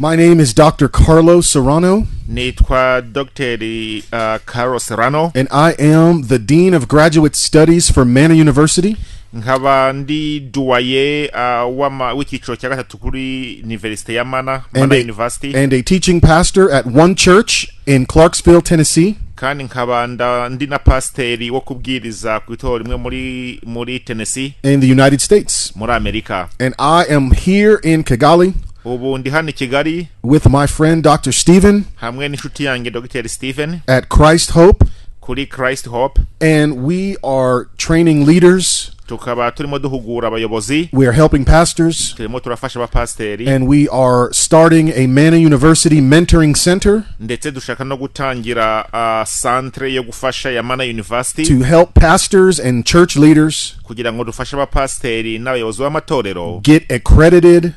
My name is Dr.Carlo Serrano. Nitwa Dr. Carlo Serrano. And I am the Dean of Graduate Studies for Mana University. Nkaba ndi duwaye w'icyiciro cya gatatu kuri University ya Mana University. And a teaching pastor at One Church in Clarksville, Tennessee. Kandi nkaba ndi na pasiteri wo kubwiriza ku itorero rimwe muri Tennessee. In the United States. Muri Amerika. And I am here in Kigali. Ubu ndi hano Kigali with my friend Dr. Stephen hamwe n'inshuti yanjye Dr. Stephen at Christ Hope. Kuri Christ Hope. And we are training leaders. Tukaba turimo duhugura abayobozi. We are helping pastors. Turimo turafasha abapasiteri. And we are starting a Mana University mentoring center. Ndetse dushaka no gutangira centre yo gufasha ya Mana University. To help pastors and church leaders kugira ngo dufashe abapasiteri n'abayobozi b'amatorero get accredited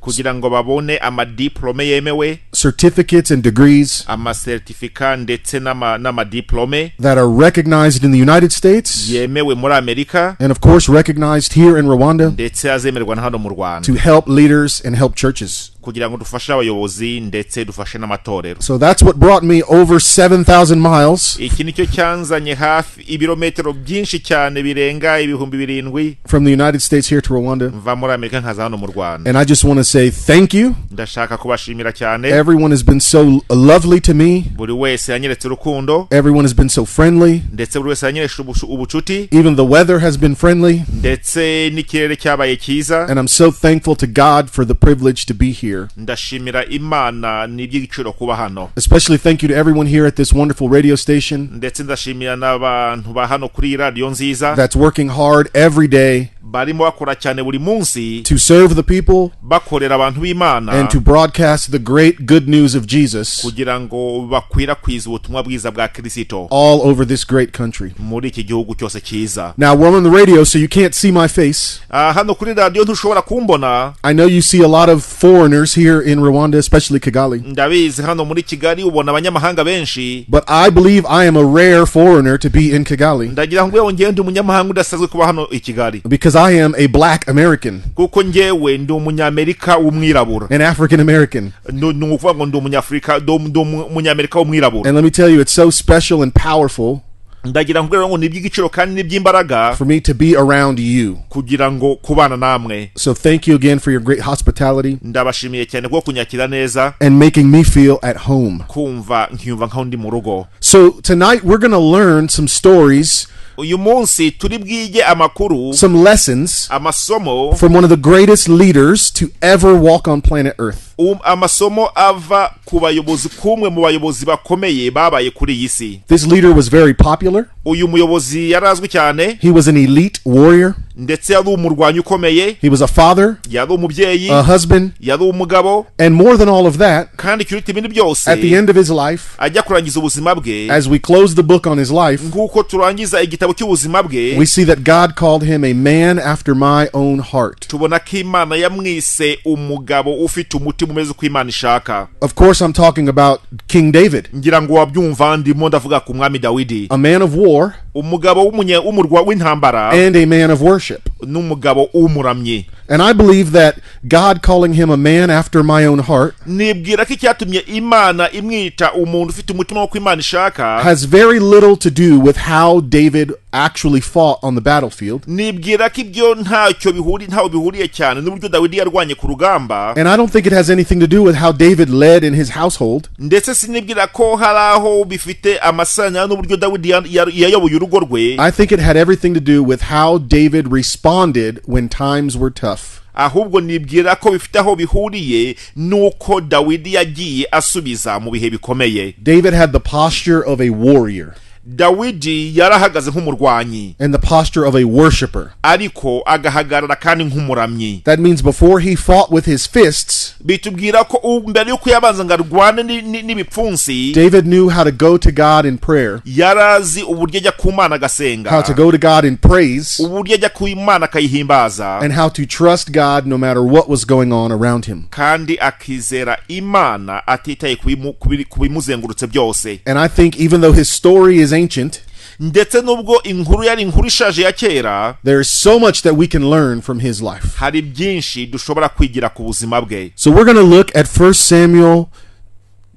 kugira ngo babone amadiplome yemewe, certificates and degrees, amasertifika ndetse n'amadiplome that are recognized in the United States, yemewe muri Amerika, and of course recognized here in Rwanda, ndetse azemerwa hano mu Rwanda, to help leaders and help churches. kugira ngo dufashe abayobozi ndetse dufashe n'amatorero. So that's what brought me over 7,000 miles. Iki nicyo cyanzanye hafi ibirometero byinshi cyane birenga 7,000 from the United States here to Rwanda. Mva muri Amerika nkaza hano mu Rwanda. And I just want to say thank you. Ndashaka kubashimira cyane. Everyone has been so lovely to me. Buri wese yanyeretse urukundo. Everyone has been so friendly. Ndetse buri wese yanyeretse ubucuti. Even the weather has been friendly. Ndetse n'ikirere cyabaye cyiza. And I'm so thankful to God for the privilege to be here. Ndashimira Imana n'iby'igiciro kuba hano. Especially thank you to everyone here at this wonderful radio station. Ndetse ndashimira n'abantu ba hano kuri radio nziza. That's working hard every day. Barimo bakora cyane buri munsi. To serve the people. Bakorera abantu b'Imana. And to broadcast the great good news of Jesus. Kugira ngo bakwirakwize ubutumwa bwiza bwa Kristo. All over this great country. Muri iki gihugu cyose cyiza. Now we're on the radio so you can't see my face. Hano kuri radio ntushobora kumbona. I know you see a lot of foreigners here in Rwanda, especially Kigali. Ndabizi hano muri Kigali ubona abanyamahanga benshi. But I believe I am a rare foreigner to be in Kigali. Ndagira ngo ngende umunyamahanga udasazwe kuba hano i Kigali. Because I am a black American. Kuko ngewe ndi umunyamerika w'umwirabura. An African American. Nukuvuga ngo ndi umunyafrika, ndi umunyamerika w'umwirabura. And let me tell you, it's so special and powerful. Ndagira ngo niby'igiciro kandi niby'imbaraga for me to be around you. Kugira ngo kubana namwe. So thank you again for your great hospitality. Ndabashimiye cyane ko kunyakira neza. And making me feel at home. Kumva nkyumva nkaho ndi mu rugo. So tonight we're going to learn some stories. Uyu munsi turi bwige amakuru, some lessons, amasomo from one of the greatest leaders to ever walk on planet Earth. Amasomo ava ku bayobozi kumwe mu bayobozi bakomeye babaye kuri iyi si. This leader was very popular. Uyu muyobozi yarazwi cyane. He was an elite warrior. Ndetse yari umurwanyi ukomeye. He was a father. Yari umubyeyi. A husband. Yari umugabo. And more than all of that, kandi kiruta ibindi byose, at the end of his life, ajya kurangiza ubuzima bwe, as we close the book on his life, nguko turangiza igitabo cy'ubuzima bwe, we see that God called him a man after my own heart. Tubona ko Imana yamwise umugabo ufite umutima umeze uko Imana ishaka. Of course I'm talking about King David. Ngira ngo wabyumva ndimo ndavuga ku mwami Dawidi. A man of war. Umugabo w'umurwa w'intambara. And a man of worship. N'umugabo w'umuramyi. And I believe that God calling him a man after my own heart nibwira ko icyatumye Imana imwita umuntu ufite umutima wo Imana ishaka has very little to do with how David actually fought on the battlefield. Nibwira ko ibyo ntacyo bihuriye cyane n'uburyo Dawidi yarwanye ku rugamba. And I don't think it has anything to do with how David led in his household. Ndetse sinibwira ko haraho bifite amasanya n'uburyo Dawidi yayoboye urugo rwe. I think it had everything to do with how David responded when times were tough. Ahubwo nibwira ko bifite aho bihuriye nuko Dawidi yagiye asubiza mu bihe bikomeye. David had the posture of a warrior. Dawidi yarahagaze nk'umurwanyi. And the posture of a worshipper. Ariko agahagarara kandi nk'umuramyi. That means before he fought with his fists, bitubwira ko mbere yuko yabanza ngarwane n'ibipfunsi, David knew how to go to God in prayer. Yarazi uburyo ajya ku Mana agasenga. How to go to God in praise. Uburyo ajya ku Imana akayihimbaza. And how to trust God no matter what was going on around him. Kandi akizera Imana atitaye ku bimuzengurutse byose. And I think even though his story is ancient, ndetse nubwo inkuru yari inkuru ishaje ya kera, there is so much that we can learn from his life. hari byinshi dushobora kwigira ku buzima bwe. So we're going to look at 1 Samuel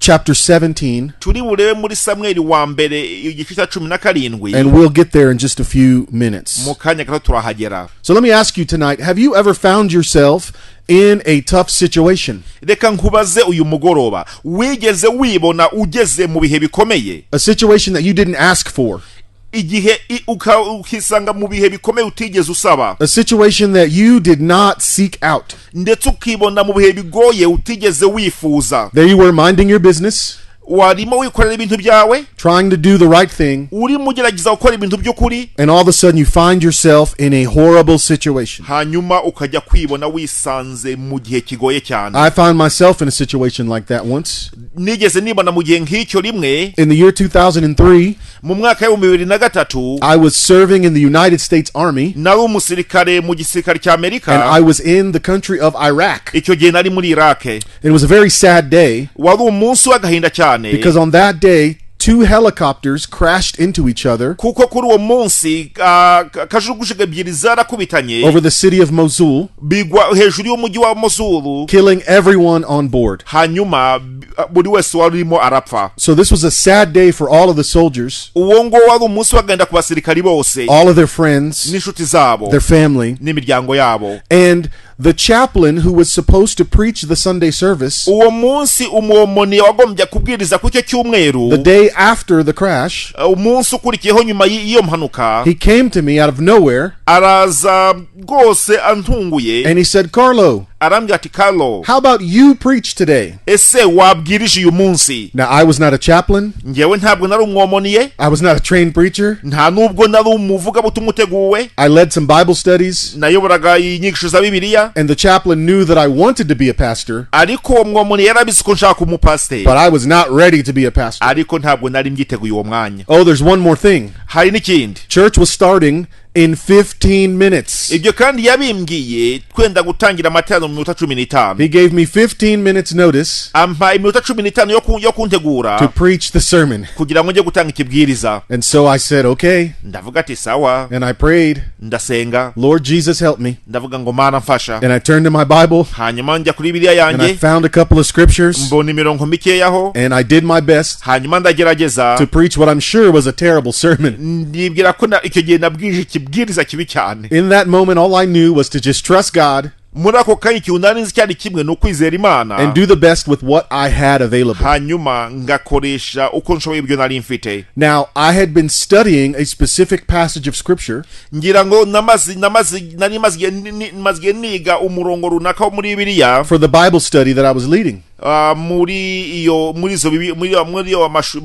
chapter 17, turi burebe muri Samweli wa mbere igice cya 17, and we'll get there in just a few minutes. mu kanya gato turahagera. So let me ask you tonight, have you ever found yourself in a tough situation? Reka nkubaze uyu mugoroba, wigeze wibona ugeze mu bihe bikomeye? A situation that you didn't ask for. Igihe ukisanga mu bihe bikomeye utigeze usaba. A situation that you did not seek out. Ndetse ukibona mu bihe bigoye utigeze wifuza. There you were minding your business, warimo wikorera ibintu byawe, trying to do the right thing, urimo ugerageza gukora ibintu by'ukuri, and all of a sudden you find yourself in a horrible situation. hanyuma ukajya kwibona wisanze mu gihe kigoye cyane. I found myself in a situation like that once. Nigeze nibona mu gihe nk'icyo rimwe. In the year 2003, mu mwaka wa 2003, I was serving in the United States Army, nari umusirikare mu gisirikare cya Amerika, and I was in the country of Iraq. icyo gihe nari muri Iraq. It was a very sad day, wari umunsi w'agahinda cyane, because on that day, 2 helicopters crashed into each other kuko kuri uwo munsi kajugujugu ebyiri zarakubitanye over the city of Mosul, bigwa hejuru y'umujyi wa Mosul, killing everyone on board. hanyuma buri wese warimo arapfa. So this was a sad day for all of the soldiers, uwo ngo wari umunsi w'agahinda ku basirikari bose, all of their friends, n'inshuti zabo, their family, n'imiryango yabo. and the chaplain who was supposed to preach the Sunday service uwo munsi umwomoni wagombye kubwiriza ku cyo cyumweru, the day after the crash, umunsi ukurikiyeho nyuma y'iyo mpanuka, he came to me out of nowhere araza rwose antunguye, and he said, "Carlo, arambwira ati, Carlo, how about you preach today?" ese wabwirije uyu munsi? Now, I was not a chaplain. Ngewe ntabwo nari umwomoniye, I was not a trained preacher. nta nubwo nari umuvugabutumwa uteguwe, I led some Bible studies, nayoboraga inyigisho za Bibiliya, and the chaplain knew that I wanted to be a pastor, ariko uwo mwomoni yarabizi ko nshaka umupasiteri, but I was not ready to be a pastor. ariko ntabwo nari mbyiteguye uwo mwanya. Oh, there's one more thing. hari n'ikindi, Church was starting in 15 minutes. ibyo kandi yabimbwiye twenda gutangira amateraniro mu minota 15. He gave me 15 minutes notice ampa iminota 15 yo kuntegura to preach the sermon. kugira ngo njye gutanga ikibwiriza. And so I said, okay, Ndavuga ati sawa, and I prayed, ndasenga, Lord Jesus, help me. ndavuga ngo Mana mfasha, And I turned to my Bible, hanyuma njya kuri Bibiliya and I yanjye, found a couple of scriptures, mbona imirongo mikeyaho, and I did my best hanyuma ndagerageza to preach what I'm sure was a terrible sermon. ndibwira ko icyo gihe nabwije ikibwiriza kibi cyane. In that moment, all I knew was to just trust God muri ako kanya ikintu nari nzi cyari kimwe ni ukwizera Imana, and do the best with what I had available. hanyuma ngakoresha uko nshoboye ibyo nari mfite. Now, I had been studying a specific passage of scripture ngira ngo nari maze niga umurongo runaka wo muri Bibiliya for the Bible study that I was leading. muri iyo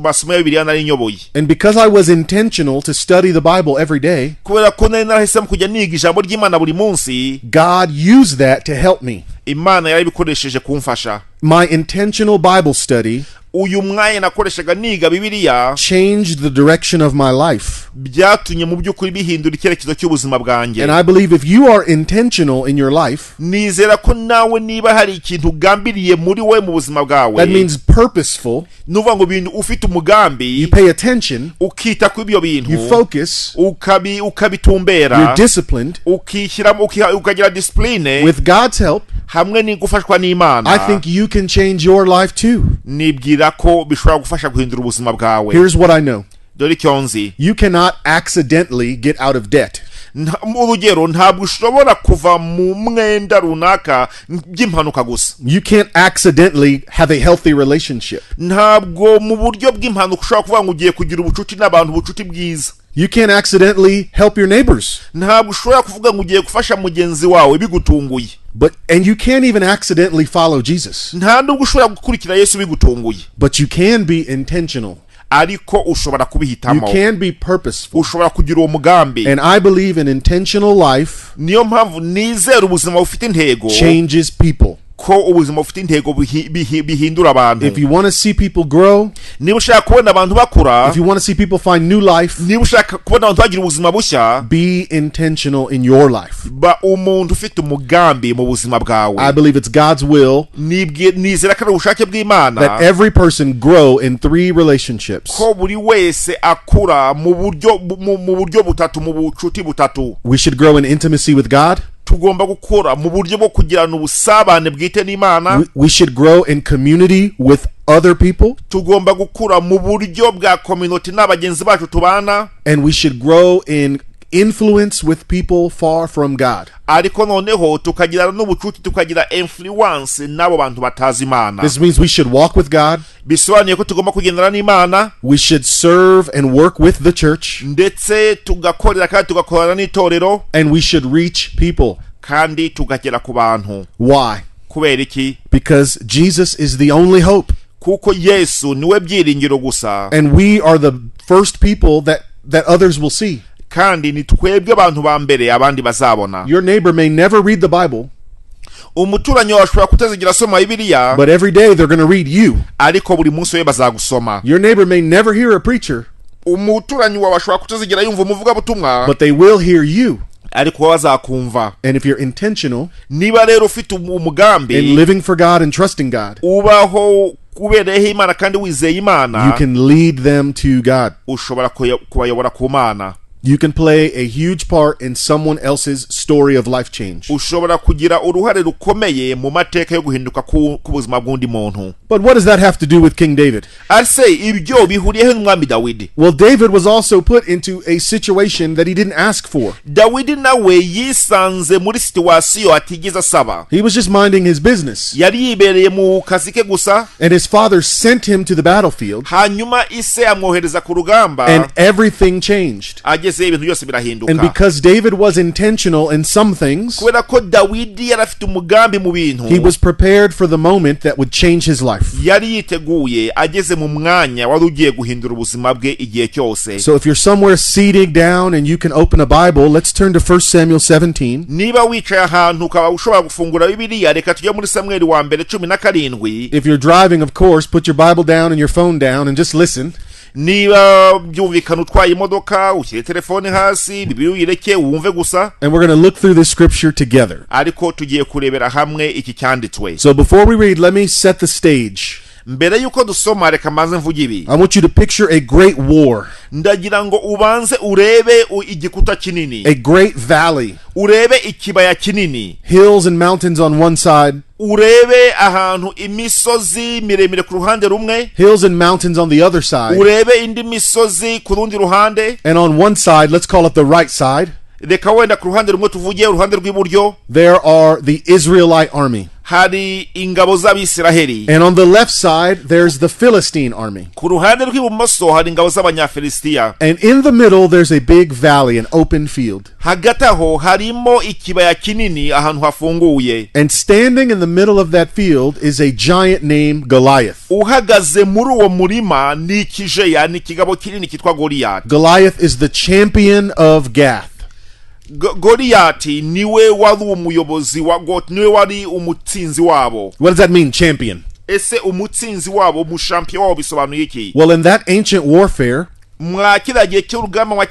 masomo ya Bibiliya nari nyoboye. And because I was intentional to study the Bible every day, kubera ko nari narahisemo kujya niga ijambo ry'Imana buri munsi, God used that to help me. Imana yarabikoresheje kumfasha. My intentional Bible study uyu mwanya nakoreshaga niga Bibiliya changed the direction of my life. byatumye mu by'ukuri bihindura icyerekezo cy'ubuzima bwanjye. And I believe if you are intentional in your life, nizera ko nawe niba hari ikintu ugambiriye muri wowe mu buzima bwawe, that means purposeful, nuvuga ngo ibintu ufite umugambi, you pay attention, ukita ku ibyo bintu, you focus, ukabitumbera, you're disciplined, ukagira discipline, with God's help, hamwe n'igufashwa n'Imana, I think you can change your life too. nibwira ko bishobora gufasha guhindura ubuzima bwawe. Here's what I know. dore icyo nzi, You cannot accidentally get out of debt. urugero, ntabwo ushobora kuva mu mwenda runaka by'impanuka gusa. You can't accidentally have a healthy relationship. ntabwo mu buryo bw'impanuka ushobora kuvuga ngo ugiye kugira ubucuti n'abantu, ubucuti bwiza. You can't accidentally help your neighbors. ntabwo ushobora kuvuga ngo ugiye gufasha mugenzi wawe bigutunguye. And you can't even accidentally follow Jesus. nta nubwo ushobora gukurikira Yesu bigutunguye. But you can be intentional. ariko ushobora You kubihitamo, can be purposeful. ushobora kugira uwo mugambi. And I believe an intentional life niyo mpamvu nizera ubuzima bufite intego changes people. ko ubuzima bufite intego bihindura abantu. If you want to see people grow, niba ushaka kubona abantu bakura, if you want to see people find new life, niba ushaka kubona abantu bagira ubuzima bushya, be intentional in your life. ba umuntu ufite umugambi mu buzima bwawe. I believe it's God's will nizera ko ari ubushake bw'Imana that every person grow in 3 relationships. ko buri wese akura mu buryo butatu, mu bucuti butatu. We should grow in intimacy with God. Tugomba gukura mu buryo bwo kugirana ubusabane bwite n'Imana. We should grow in community with other people. Tugomba gukura mu buryo bwa community n'abagenzi bacu tubana. And we should grow in influence with people far from God. Ariko noneho tukagira n'ubucuti, tukagira influence n'abo bantu batazi Imana. This means we should walk with God. Bisobanuye ko tugomba kugendana n'Imana. We should serve and work with the church. Ndetse tugakorera kandi tugakorana n'itorero. And we should reach people. Kandi tugagera ku bantu. Why? Kubera iki? Because Jesus is the only hope. Kuko Yesu niwe byiringiro gusa. And we are the first people that others will see. Kandi ni twebwe abantu ba mbere abandi bazabona. Your neighbor may never read the Bible, umuturanyi wawe ashobora kutazigira asoma Bibiliya, but every day they're going to read you. ariko buri munsi we bazagusoma. Your neighbor may never hear a preacher, umuturanyi wawe ashobora kutazigira yumva umuvugabutumwa, but they will hear you. ariko bazakumva. And if you're intentional niba rero ufite umugambi in living for God and trusting God, ubaho kubereho Imana kandi wizeye Imana, you can lead them to God. ushobora kubayobora ku Mana. You can play a huge part in someone else's story of life change. ushobora kugira uruhare rukomeye mu mateka yo guhinduka k'ubuzima bw'undi muntu. But what does that have to do with King David? Arse ibyo bihuriyeho n'umwami Dawidi. Well, David was also put into a situation that he didn't ask for. Dawidi nawe yisanze muri situwasiyo atigeze asaba. He was just minding his business. yari yibereye mu kazi ke gusa, And his father sent him to the battlefield, hanyuma ise amwohereza ku rugamba, and everything changed. ageze ibintu byose birahinduka. And because David was intentional in some things, kubera ko Dawidi yari afite umugambi mu bintu, he was prepared for the moment that would change his life. yari yiteguye, ageze mu mwanya wari ugiye guhindura ubuzima bwe igihe cyose. So if you're somewhere seated down and you can open a Bible, let's turn to 1 Samuel 17. niba wicaye ahantu ukaba ushobora gufungura Bibiliya, reka tujye muri Samweli wa mbere 17. If you're driving, of course, put your Bible down and your phone down and just listen. niba byumvikana utwaye imodoka, ushyire telefone hasi, Bibiliya uyireke wumve gusa. And we're going to look through this scripture together. ariko tugiye kurebera hamwe iki cyanditswe. So before we read, let me set the stage. mbere yuko dusoma, reka mbanze mvuge ibi. I want you to picture a great war, ndagira ngo ubanze urebe igikuta kinini, a great valley, urebe ikibaya kinini, hills and mountains on one side, urebe ahantu imisozi miremire ku ruhande rumwe, hills and mountains on the other side, urebe indi misozi ku rundi ruhande. and on one side, let's call it the right side, reka wenda ku ruhande rumwe tuvuge uruhande rw'iburyo, there are the Israelite army. hari ingabo z'Abisiraheli, And on the left side, there's the Philistine army. ku ruhande rw'ibumoso hari ingabo z'Abanyafilisitiya, And in the middle, there's a big valley, an open field. hagati aho harimo ikibaya kinini ahantu hafunguye. And standing in the middle of that field is a giant named Goliath. uhagaze muri uwo murima ni ikijeya, ni ikigabo kinini kitwa Goliyati. Goliath is the champion of Gath. Goliyati niwe wari umuyobozi wa Got, niwe wari umutsinzi wabo. What does that mean, champion? ese umutsinzi wabo, umushampion wabo bisobanuye iki? Well, in that ancient warfare, mwa kiriya gihe cy'urugamba,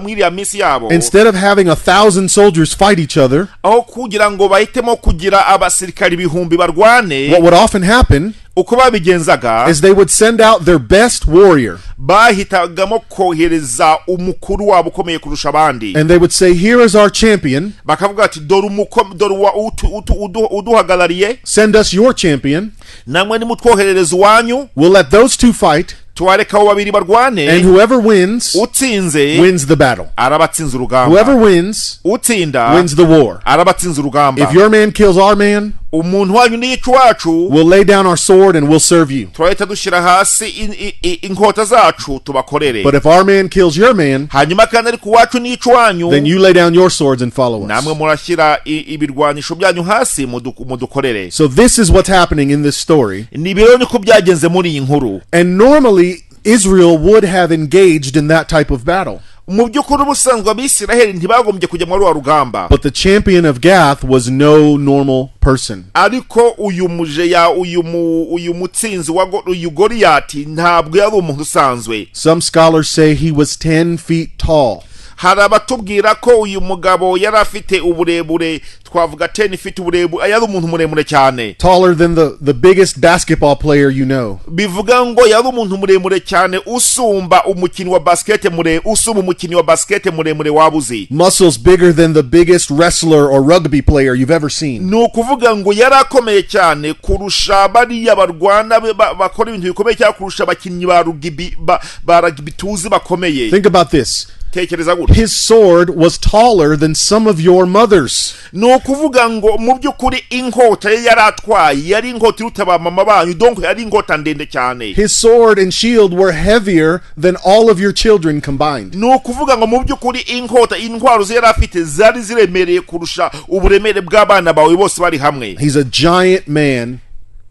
mwiriya minsi yabo, instead of having 1,000 soldiers fight each other, aho kugira ngo bahitemo kugira abasirikari ibihumbi barwane, what would often happen uko babigenzaga is they would send out their best warrior, bahitagamo kohereza umukuru wabo ukomeye kurusha abandi, and they would say, here is our champion, bakavuga ati dore uduhagarariye, send us your champion, namwe nimutwoherereza uwanyu, we'll let those two fight, tuwareka abo babiri barwane, and whoever wins utsinze wins the battle. arabatsinze urugamba, Whoever wins utsinda wins the war. arabatsinze urugamba. If your man kills our man, umuntu wanyu niyica uwacu, we'll lay down our sword and we'll serve you. turahita dushyira hasi inkota zacu tubakorere. But if our man kills your man, hanyuma kandi ariko uwacu niyica uwanyu, then you lay down your swords and follow namwe us. murashyira ibirwanisho byanyu hasi mudukorere. So this is what's happening in this story. ni biro niko byagenze muri iyi nkuru. And normally Israel would have engaged in that type of battle. mu by'ukuri ubusanzwe abisiraheli ntibagombye kujya muri wa rugamba, but the champion of Gath was no normal person. ariko uyu mujeya uyu mutsinzi uyu Goliyati ntabwo yari umuntu usanzwe. Some scholars say he was 10 feet tall. hari abatubwira ko uyu mugabo yari afite uburebure twavuga 10 feet uburebure, yari umuntu muremure cyane, taller than the biggest basketball player you know. bivuga ngo yari umuntu muremure cyane usumba umukinnyi wa basket muremure wabuzi, Muscles bigger than the biggest wrestler or rugby player you've ever seen. ni ukuvuga ngo yari akomeye cyane kurusha bariya barwana bakora ibintu bikomeye cyane kurusha abakinnyi ba rugby tuzi bakomeye. Think about this. His sword was taller than some of your mothers. No kuvuga ngo mu byukuri inkota yari atwaye yari inkota iruta ba mama banyu, donc yari inkota ndende cyane. His sword and shield were heavier than all of your children combined. No kuvuga ngo mu byukuri inkota intwaro yari afite zari ziremereye kurusha uburemere bw'abana bawe bose bari hamwe. He's a giant man.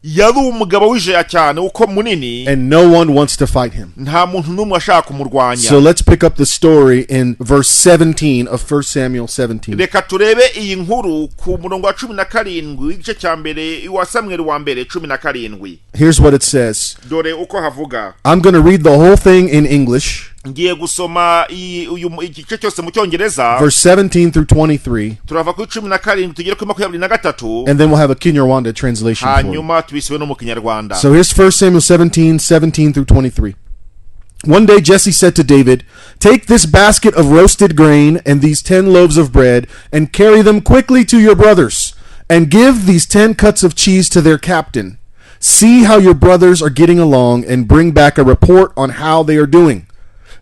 yari umugabo w'ijaya cyane uko munini, and no one wants to fight him. nta muntu n'umwe ashaka kumurwanya. So let's pick up the story in verse 17 of 1 Samuel 17. Reka turebe iyi nkuru ku murongo wa 17 igice cya mbere wa Samuel wa mbere 17. Here's what it says. Dore uko havuga. I'm going to read the whole thing in English. Ngiye gusoma igice cyose mu cyongereza. Verse 17 through 23. Turava ku 17 tugere ku 23. And then we'll have a Kinyarwanda translation for hanyuma tubisiwe no mu Kinyarwanda. So here's 1 Samuel 17 through 23. One day Jesse said to David, "Take this basket of roasted grain and these 10 loaves of bread and carry them quickly to your brothers, and give these 10 cuts of cheese to their captain. See how your brothers are getting along and bring back a report on how they are doing."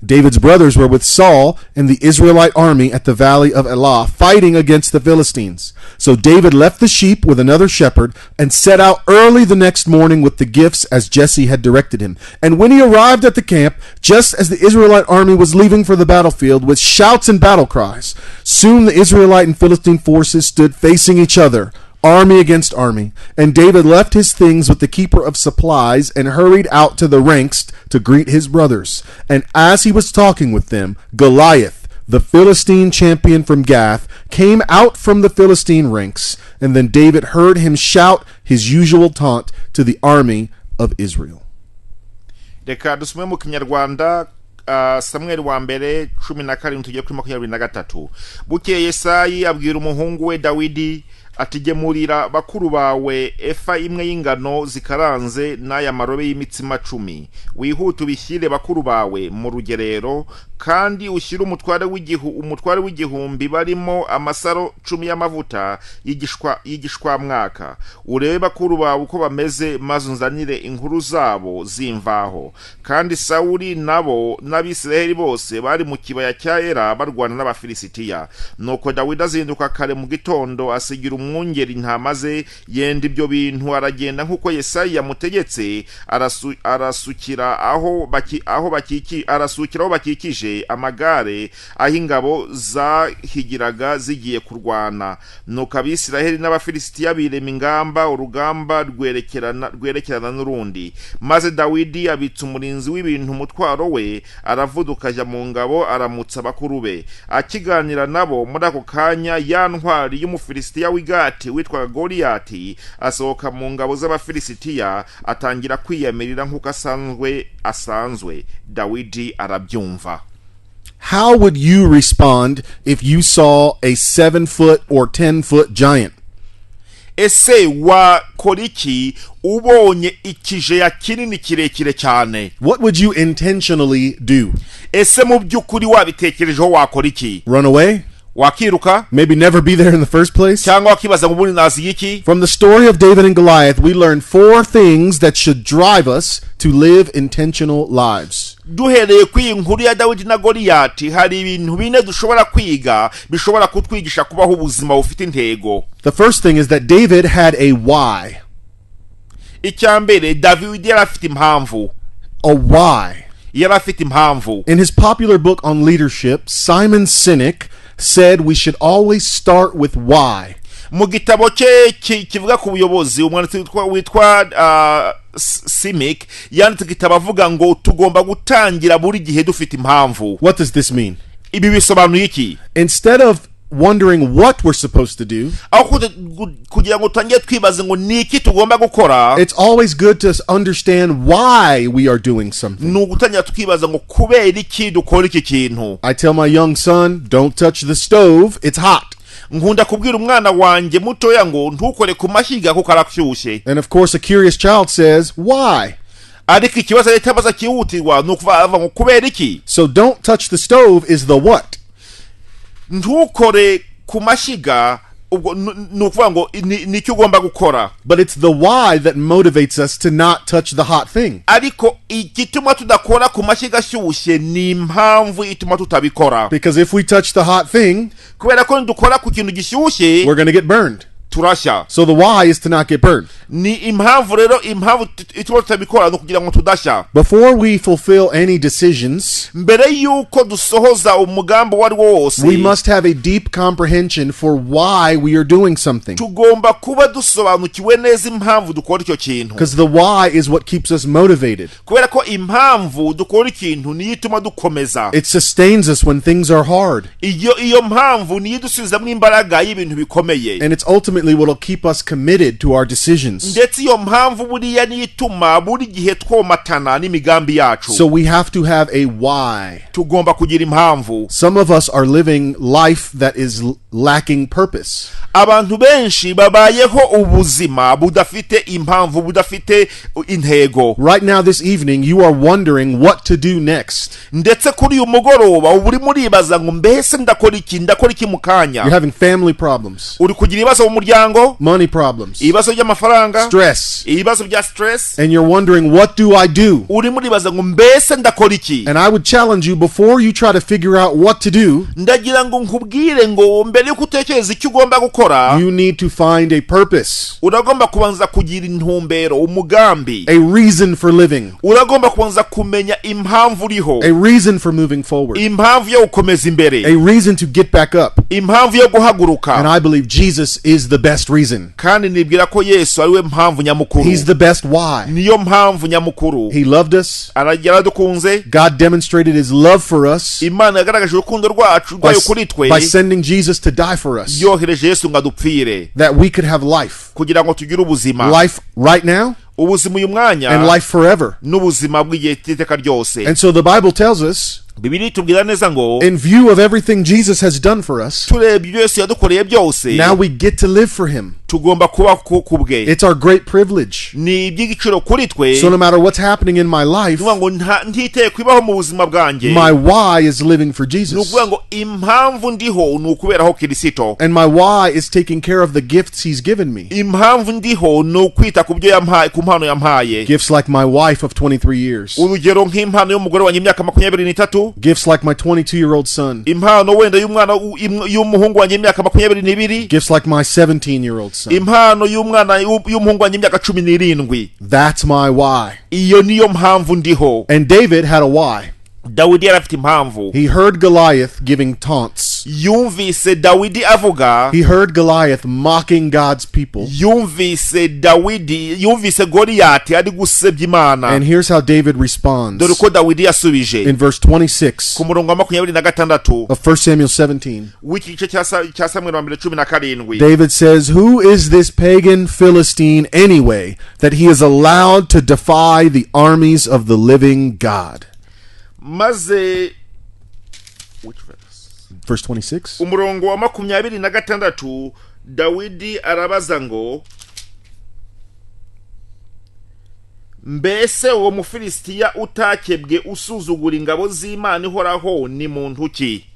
David's brothers were with Saul and the Israelite army at the valley of Elah, fighting against the Philistines. So David left the sheep with another shepherd and set out early the next morning with the gifts as Jesse had directed him. And when he arrived at the camp, just as the Israelite army was leaving for the battlefield with shouts and battle cries, soon the Israelite and Philistine forces stood facing each other, army against army. And David left his things with the keeper of supplies and hurried out to the ranks to greet his brothers. And as he was talking with them, Goliath, the Philistine champion from Gath, came out from the Philistine ranks. And then David heard him shout his usual taunt to the army of Israel. Reka dusome mu Kinyarwanda. Samuel wa mbere 17 tugere kuri 23. Bukeye Yesayi abwira umuhungu we Dawidi ati gemurira bakuru bawe efa imwe y'ingano zikaranze n'aya marobe y'imitsima 10, wihuta ubishyire bakuru bawe mu rugerero, kandi ushyire umutware w'igihumbi barimo amasaro 10 y'amavuta y'igishwa mwaka. Urebe bakuru bawe uko bameze, maze unzanire inkuru zabo zimvaho. Kandi Sawuli nabo n'Abisiraheli bose bari mu kibaya cya Era barwana n'Abafilisitiya. Nuko Dawidi azinduka kare mu gitondo, asigira umwungeri intama ze, yenda ibyo bintu, aragenda nk'uko Yesayi yamutegetse, arasukira aho bakikije amagare aho ingabo zahigiraga zigiye kurwana. Nuko Abisiraheli n'Abafilisitiya birema ingamba, urugamba rwerekerana n'urundi. Maze Dawidi abitsa umurinzi w'ibintu umutwaro we, aravuduka ajya mu ngabo, aramutsa bakuru be. Akiganira nabo muri ako kanya, ya ntwari y'Umufilisitiya w'Igati witwaga Goliyati asohoka mu ngabo z'Abafilisitiya, atangira kwiyamirira nk'uko asanzwe. Dawidi arabyumva. How would you respond if you saw a 7-foot or 10-foot giant? Ese wakora iki ubonye ikijeya kinini kirekire cyane? What would you intentionally do? Ese mu byukuri wabitekerejeho wakora iki? Run away? Wakiruka? Maybe never be there in the first place? Cyangwa wakibaza ngo buri nazi iki? From the story of David and Goliath, we learn 4 things that should drive us to live intentional lives. Duhereye ku inkuru ya Dawidi na Goliyati, hari ibintu bine dushobora kwiga bishobora kutwigisha kubaho ubuzima bufite intego. The first thing is that David had a why. Icyambere, David yari afite impamvu. A why. Yari afite impamvu. In his popular book on leadership, Simon Sinek said we should always start with why. Mu gitabo cye kivuga ku buyobozi, umwanditsi witwa Simek yanditse igitabo avuga ngo tugomba gutangira buri gihe dufite impamvu. What does this mean? ibi bisobanuye iki? Instead of wondering what we're supposed to do, aho kugira ngo tutangiye twibaze ngo ni iki tugomba gukora, it's always good to understand why we are doing something. ni ugutangira tukibaza ngo kubera iki dukora iki kintu. I tell my young son, don't touch the stove, it's hot. Nkunda kubwira umwana wanjye mutoya ngo ntukore ku mashyiga kuko arashyushye. And of course a curious child says, why? ariko ikibazo cy'abaza kihutirwa ni ukuva ngo kubera iki. So don't touch the stove is the what? ntukore ku mashyiga, ubwo ni ukuvuga ngo ni icyo ugomba gukora. But it's the why that motivates us to not touch the hot thing. ariko igituma tudakora ku mashyiga ashyushye ni impamvu ituma tutabikora. Because if we touch the hot thing, kubera ko dukora ku kintu gishyushye we're going to get burned. turashya. So the why is to not get burned. ni impamvu rero, impamvu ituma tutabikora ni ukugira ngo tudashya. Before we fulfill any decisions, mbere yuko dusohoza umugambi wari wo wose, we must have a deep comprehension for why we are doing something. tugomba kuba dusobanukiwe neza impamvu dukora icyo kintu. Because the why is what keeps us motivated. kubera ko impamvu dukora ikintu niyo ituma dukomeza. It sustains us when things are hard. iyo mpamvu niyo idusubizamo imbaraga y'ibintu bikomeye. And it's ultimately what will keep us committed to our decisions. ndetse iyo mpamvu buriya niyo ituma buri gihe twomatana n'imigambi yacu. So we have to have a why. tugomba kugira impamvu. Some of us are living life that is lacking purpose. abantu benshi babayeho ubuzima budafite impamvu, budafite intego. Right now this evening you are wondering what to do next. ndetse kuri uyu mugoroba uba urimo uribaza ngo mbese ndakora iki mu kanya. You're having family problems, uri kugira ibibazo mu muryango, money problems, ibibazo by'amafaranga, stress, ibibazo bya stress, and you're wondering what do I do? urimo uribaza ngo mbese ndakora iki. And I would challenge you, before you try to figure out what to do, ndagira ngo nkubwire ngo mbere yuko utekereza icyo ugomba gukora, you need to find a purpose, uragomba kubanza kugira intumbero, umugambi, a reason for living, uragomba kubanza kumenya impamvu uriho, a reason for moving forward, impamvu yo gukomeza imbere, a reason to get back up. impamvu yo guhaguruka. And I believe Jesus is the best reason. kandi nibwira ko Yesu ariwe mpamvu nyamukuru. He's the best why. niyo mpamvu nyamukuru. He loved us. yaradukunze. God demonstrated his love for us imana yagaragaje urukundo rwacu rwayo kuri twe by sending Jesus to die for us, yohereje Yesu ngo adupfire that we could have life. kugira ngo tugire ubuzima. Life right now ubuzima uyu mwanya and life forever. n'ubuzima bw'igihe cy'iteka ryose. And so the Bible tells us, Bibiliya itubwira neza ngo in view of everything Jesus has done for us, turebye ibyo Yesu yadukoreye byose, now we get to live for him. tugomba kuba ku bwe. It's our great privilege. ni iby'igiciro kuri twe. So no matter what's happening in my life, ngo ntiteye kwibaho mu buzima bwanjye, my why is living for ni Jesus. ukuvuga ngo impamvu ndiho ni ukuberaho Kirisito. And my why is taking care of the gifts he's given me. impamvu ndiho ni ukwita ku byo yampaye, ku mpano yampaye. Gifts like my wife of 23 years. urugero nk'impano y'umugore wanjye imyaka 23. Gifts like my 22-year-old son. impano wenda y'umuhungu wanjye imyaka 22. Gifts like my 17-year-old son. impano y'umuhungu wanjye imyaka 17. That's my why. iyo niyo mpamvu ndiho. And David had a why. Dawidi yari afite impamvu. He heard Goliath giving taunts. yumvise Dawidi avuga. He heard Goliath mocking God's people. yumvise Goliyati ari gusebya Imana. And here's how David responds. dore ko Dawidi yasubije In verse 26 ku murongo wa 26 of 1 Samuel 17, w'iki gice cya Samweli wa mbere 17. David says, "Who is this pagan Philistine anyway, that he is allowed to defy the armies of the living God?" maze Verse 26. umurongo wa 26 Dawidi arabaza ngo mbese uwo mufilisitiya utakebwe usuzugura ingabo z'Imana ihoraho ni muntu ki?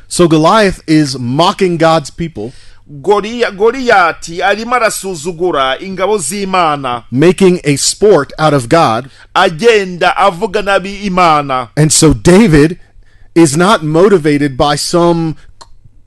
So Goliath is mocking God's people, Goliyati arimo arasuzugura ingabo z'Imana, making a sport out of God. agenda avuga nabi Imana. And so David is not motivated by some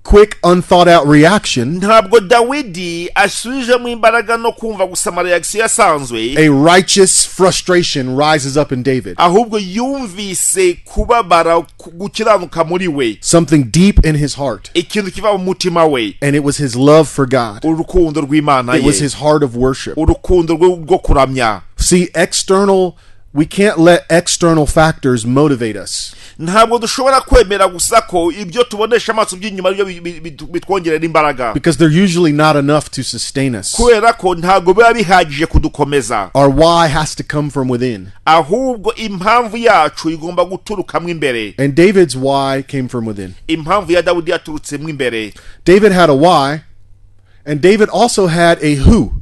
quick unthought out reaction. ntabwo Dawidi asubijemo imbaraga no kumva gusa amareaction asanzwe. A righteous frustration rises up in David. ahubwo yumvise kubabara gukiranuka muri we. Something deep in his heart. ikintu kiva mu mutima we. And it was his love for God. urukundo rw'Imana It was ye. his heart of worship. urukundo rwo kuramya. See, external we can't let external factors motivate us. ntabwo dushobora kwemera gusa ko ibyo tubonesha amaso by'inyuma byo bitwongerera imbaraga, Because they're usually not enough to sustain us. kubera ko ntabwo biba bihagije kudukomeza. Our why has to come from within. Ahubwo impamvu yacu igomba guturukamo imbere. And David's why came from within. Impamvu ya Dawidi yaturutsemo imbere. David had a why, and David also had a who.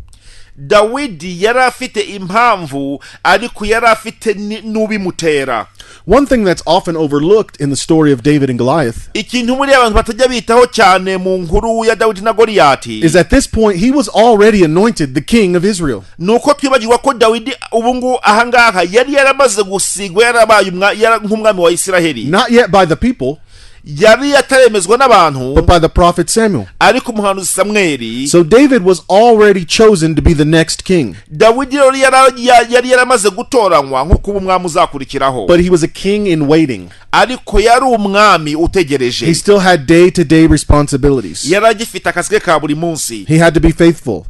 Dawidi yari afite impamvu, ariko yari afite n'ubimutera. One thing that's often overlooked in the story of David and Goliath Ikintu muri abantu batajya bitaho cyane mu nkuru ya Dawidi na Goliyati is at this point he was already anointed the king of Israel. nuko twibagirwa ko Dawidi ubungu ahangaha yari yaramaze gusigwa, yarabaye nk'umwami wa Isiraheli, Not yet by the people, yari yataremezwa n'abantu, but by the prophet Samuel. ariko umuhanuzi Samweli. So David was already chosen to be the next king, Dawidi yari yaramaze gutoranywa nko kuba umwami uzakurikiraho, but he was a king in waiting. ariko yari umwami utegereje. He still had day-to-day responsibilities. Yari agifite akazi ke ka buri munsi, He had to be faithful.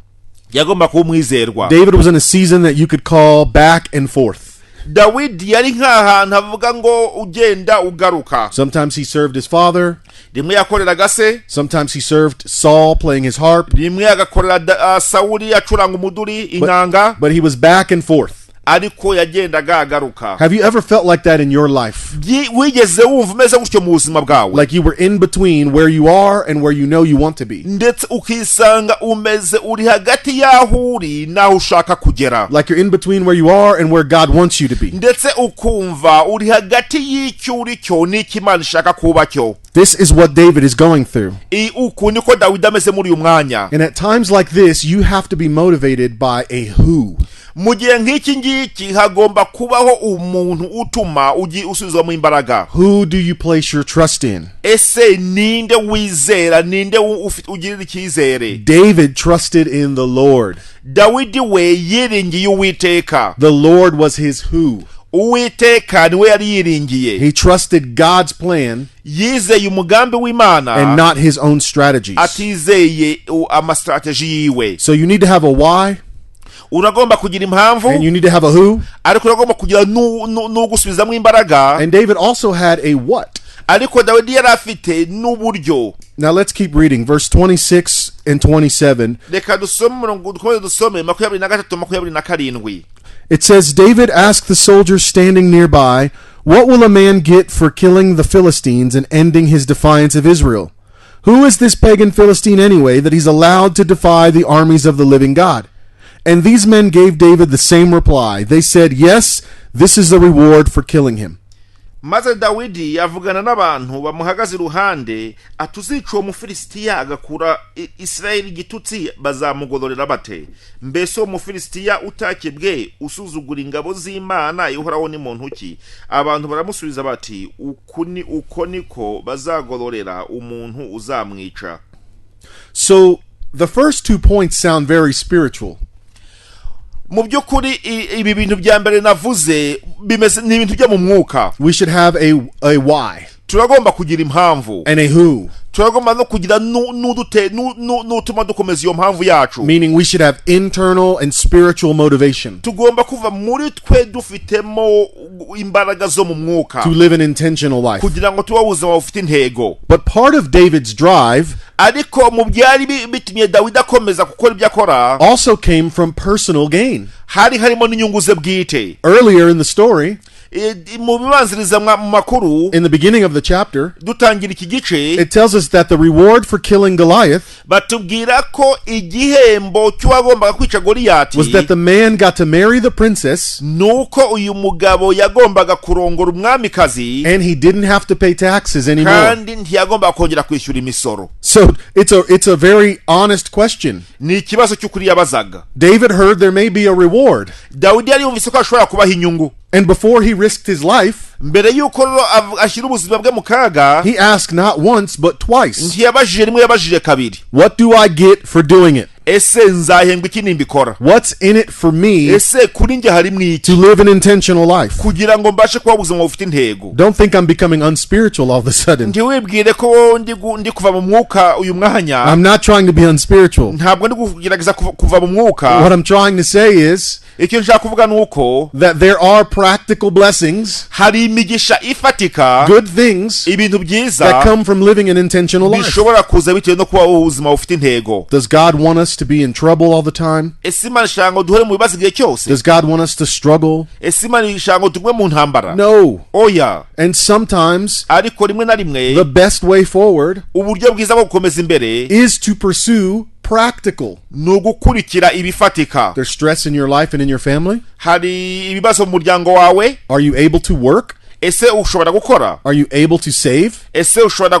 yagomba kuba umwizerwa. David was in a season that you could call back and forth. Dawidi yari nk'ahantu havuga ngo ugenda ugaruka. Sometimes he served his father. Rimwe yakoreraga se, Sometimes he served Saul playing his harp. rimwe agakorera Sawuli acuranga umuduri, inanga, But he was back and forth. ariko yagendaga agaruka. Have you ever felt like that in your life? Wigeze wumva umeze gutyo mu buzima bwawe, Like you were in between where you are and where you know you want to be? ndetse ukisanga umeze uri hagati y'aho uri n'aho ushaka kugera, Like you're in between where you are and where God wants you to be? ndetse ukumva uri hagati y'icyo uri cyo n'icyo Imana ishaka kuba cyo. This is what David is going through. Uku niko Dawidi ameze muri uyu mwanya. And at times like this, you have to be motivated by a who. Mu gihe nk'iki ngiki hagomba kubaho umuntu utuma usubizwamo imbaraga. Who do you place your trust in? Ese ninde wizera, ninde ugirira icyizere? David trusted in the Lord. Dawidi we yiringiye Uwiteka. The Lord was his who. Uwiteka niwe yari yiringiye. He trusted God's plan Yizeye umugambi w'Imana and not his own strategies. atizeye amastrategy yiwe. So you need to have a why Uragomba kugira impamvu, and you need to have a who. ariko uragomba kugira n'ugusubizamo imbaraga, And David also had a what. ariko Dawidi yari afite n'uburyo. Now let's keep reading verse 26 and 27. Reka dusome 23-27. It says, David asked the soldiers standing nearby, "What will a man get for killing the Philistines and ending his defiance of Israel? Who is this pagan Philistine anyway that he's allowed to defy the armies of the living God?" And these men gave David the same reply. They said, "Yes, this is the reward for killing him." Maze Dawidi avugana n'abantu bamuhagaze iruhande, atuzica uwo Mufilisitiya agakura Isirayeli igitutsi bazamugororera bate? Mbese uwo Mufilisitiya utakebwe usuzugura ingabo z'Imana ihoraho ni muntu ki? Abantu baramusubiza bati, uko niko bazagororera umuntu uzamwica. So the first 2 points sound very spiritual. Mu by'ukuri ibi bintu bya mbere navuze bimeze ni ibintu byo mu mwuka. We should have a why Turagomba kugira impamvu, and a who, turagomba no kugira n'utuma dukomeza iyo mpamvu yacu. meaning we should have internal and spiritual motivation Tugomba kuva muri twe dufitemo imbaraga zo mu mwuka to live an intentional life. kugira ngo tuba ubuzima bufite intego. But part of David's drive Ariko mu byari bitumye Dawidi akomeza gukora ibyo akora, also came from personal gain. hari harimo n'inyungu ze bwite. Earlier in the story, Mu bibanziriza mu makuru in the beginning of the chapter, dutangira iki gice, it tells us that the reward for killing Goliath batubwira ko igihembo cy'uwagombaga kwica Goliyati was that the man got to marry the princess nuko uyu mugabo yagombaga kurongora umwamikazi, and he didn't have to pay taxes anymore. kandi ntiyagombaga kongera kwishyura imisoro. So it's a very honest question. Ni ikibazo cy'ukuri yabazaga. David heard there may be a reward, Dawidi yari yumvise ko ashobora kubaho inyungu. and before he risked his life, Mbere y'uko ashyira ubuzima bwe mu kaga, he asked not once but twice, ntiyabajije rimwe, yabajije kabiri. "What do I get for doing it? Ese nzahembwa iki nimbikora? What's in it for me Ese kuri njye harimo to iki live an intentional life?" kugira ngo mbashe kuba ubuzima bufite intego? Don't think I'm becoming unspiritual all of a sudden. Ntiwibwire ko ndi kuva mu mwuka uyu mwanya. I'm not trying to be unspiritual. Ntabwo ndi kugerageza kuva mu mwuka. What I'm trying to say is icyo nshaka kuvuga nuko that there are practical blessings, hari imigisha ifatika, good things ibintu that byiza come from living an intentional life. bishobora kuza bitewe no kuba ubuzima bufite intego. Does God want us to be in trouble all the time? Ese Imana ishaka ngo duhore mu bibazo igihe cyose? Does God want us to struggle? Ese Imana ishaka ngo tugwe mu ntambara? No. Oya. And sometimes Ariko rimwe na rimwe the best way forward uburyo bwiza bwo gukomeza imbere is to pursue practical. ni ugukurikira ibifatika. There's stress in your life and in your family. Hari ibibazo mu muryango wawe. Are you able to work? Ese ushobora gukora? Are you able to save? Ese ushobora